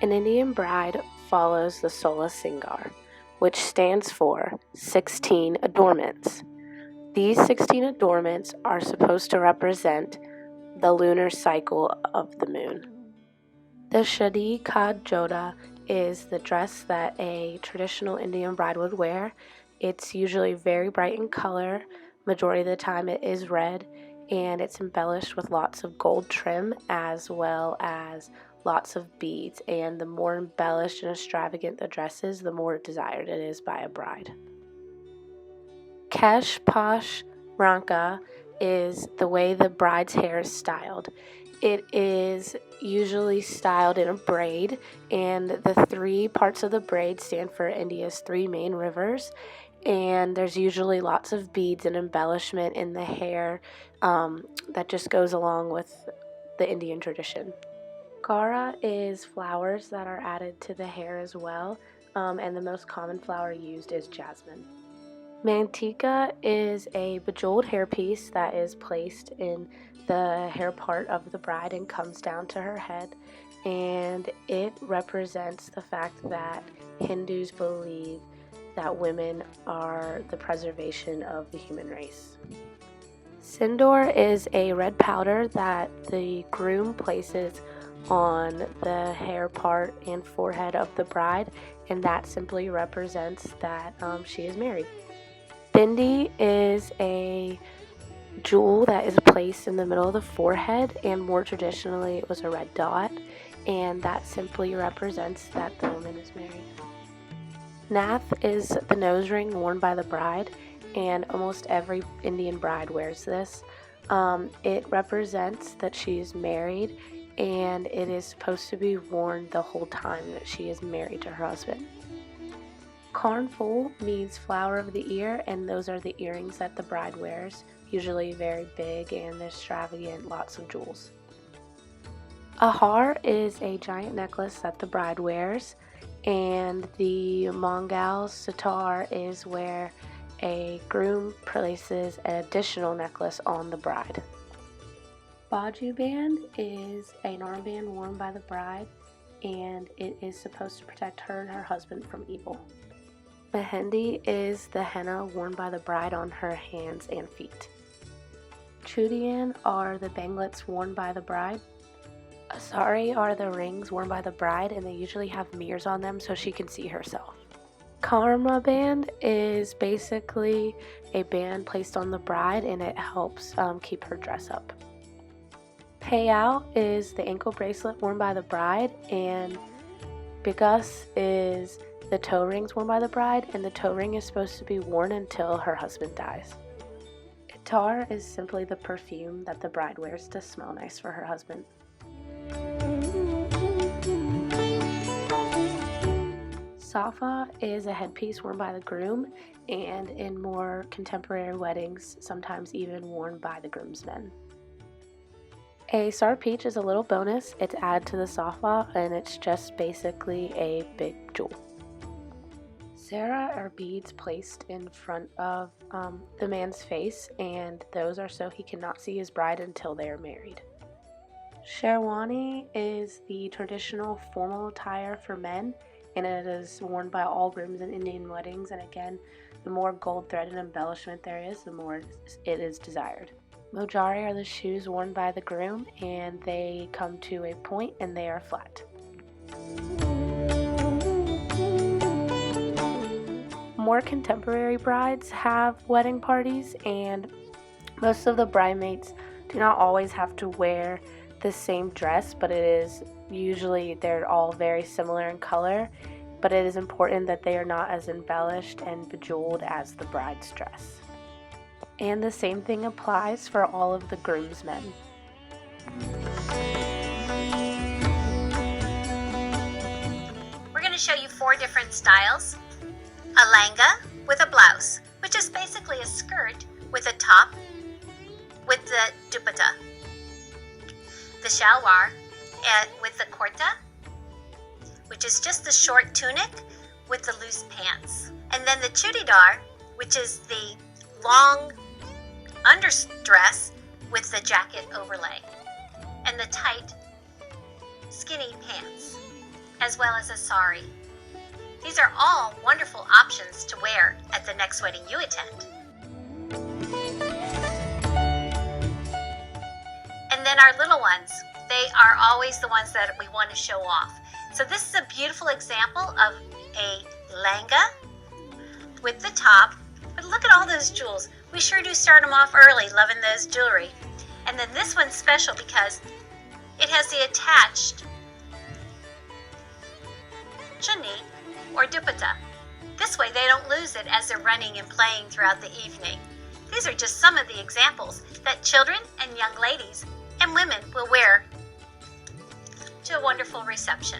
An Indian bride follows the Sola Singar, which stands for 16 adornments. These 16 adornments are supposed to represent the lunar cycle of the moon. The Shadi Ka Jodha is the dress that a traditional Indian bride would wear. It's usually very bright in color. Majority of the time it is red, and it's embellished with lots of gold trim as well as lots of beads. And the more embellished and extravagant the dress is, the more desired it is by a bride. Kesh Posh Ranka is the way the bride's hair is styled. It is usually styled in a braid, and the three parts of the braid stand for India's three main rivers. And there's usually lots of beads and embellishment in the hair that just goes along with the Indian tradition. Kara is flowers that are added to the hair as well, and the most common flower used is jasmine. Mantika is a bejeweled hairpiece that is placed in the hair part of the bride and comes down to her head, and it represents the fact that Hindus believe that women are the preservation of the human race. Sindoor is a red powder that the groom places on the hair part and forehead of the bride, and that simply represents that she is married. Bindi is a jewel that is placed in the middle of the forehead, and more traditionally it was a red dot, and that simply represents that the woman is married. Nath is the nose ring worn by the bride, and almost every Indian bride wears this. It represents that she is married, and it is supposed to be worn the whole time that she is married to her husband. Karnful means flower of the ear, and those are the earrings that the bride wears, usually very big and extravagant, lots of jewels. A har is a giant necklace that the bride wears, and the Mangal sitar is where a groom places an additional necklace on the bride. Baju band is an armband worn by the bride, and it is supposed to protect her and her husband from evil. Mehendi is the henna worn by the bride on her hands and feet. Chudian are the banglets worn by the bride. Asari are the rings worn by the bride, and they usually have mirrors on them so she can see herself. Karma band is basically a band placed on the bride, and it helps keep her dress up. Payao is the ankle bracelet worn by the bride, and Bigas is the toe rings worn by the bride, and the toe ring is supposed to be worn until her husband dies. Attar is simply the perfume that the bride wears to smell nice for her husband. Safa is a headpiece worn by the groom, and in more contemporary weddings, sometimes even worn by the groomsmen. A sar peach is a little bonus. It's added to the safa, and it's just basically a big jewel. Sara are beads placed in front of the man's face, and those are so he cannot see his bride until they are married. Sherwani is the traditional formal attire for men, and it is worn by all grooms in Indian weddings, and again, the more gold thread and embellishment there is, the more it is desired. Mojari are the shoes worn by the groom, and they come to a point and they are flat. More contemporary brides have wedding parties, and most of the bridesmaids do not always have to wear the same dress, but it is usually they're all very similar in color, but it is important that they are not as embellished and bejeweled as the bride's dress. And the same thing applies for all of the groomsmen. We're going to show you 4 different styles. A langa with a blouse, which is basically a skirt with a top with the dupatta. The shalwar with the kurta, which is just the short tunic with the loose pants. And then the chudidar, which is the long underdress with the jacket overlay. And the tight, skinny pants. as well as a sari. These are all wonderful options to wear at the next wedding you attend. And then our little ones, they are always the ones that we want to show off. So this is a beautiful example of a lehenga with the top. But look at all those jewels. We sure do start them off early, loving those jewelry. And then this one's special because it has the attached chunni or dupatta. This way they don't lose it as they're running and playing throughout the evening. These are just some of the examples that children and young ladies and women will wear to a wonderful reception.